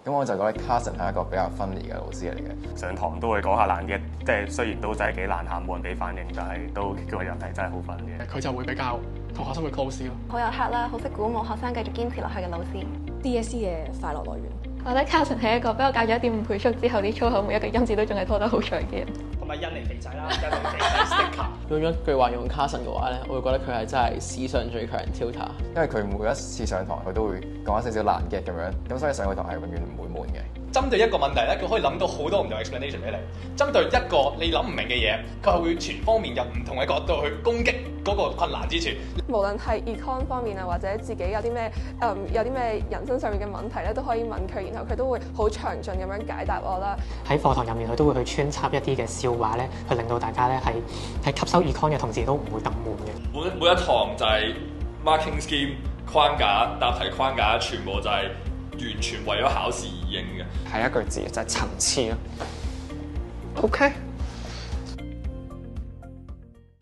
咁我就覺得 Carson 係一個比較 funny 嘅老師嚟嘅。上堂都會講下爛嘅，即係雖然都真係幾難下，冇人俾反應，但係都叫個人係真係好瞓嘅。佢就會比較同學生會 close 咯。好有 heart 啦，好識鼓舞學生繼續堅持落去嘅老師。DSE 嘅快樂來源。我覺得 Carson 係一個俾我教咗1.5倍速之後，啲粗口每一個音字都仲係拖得好長嘅人。同埋印尼肥仔啦，印尼肥仔 sticker。用咗句話用 Carson 嘅話咧，我會覺得佢係真係史上最強 tutor。因為佢每一次上堂佢都會講一少少爛嘅咁樣，咁所以上個堂係永遠唔會悶嘅。針對一個問題咧，佢可以諗到好多唔同 explanation 俾你。針對一個你諗唔明嘅嘢，佢係會全方面由唔同嘅角度去攻擊嗰個困難之處。無論係 econ 方面啊，或者自己有啲咩人生上面嘅問題咧，都可以問佢，然後佢都會好詳盡咁樣解答我啦。喺課堂入面，佢都會去穿插一啲嘅笑話咧，去令到大家咧係吸收 econ 嘅同時都唔會咁悶嘅。每一堂就係 marking scheme 框架、答題框架，全部就係完全為咗考試而應嘅。係一句字就係層次咯。OK。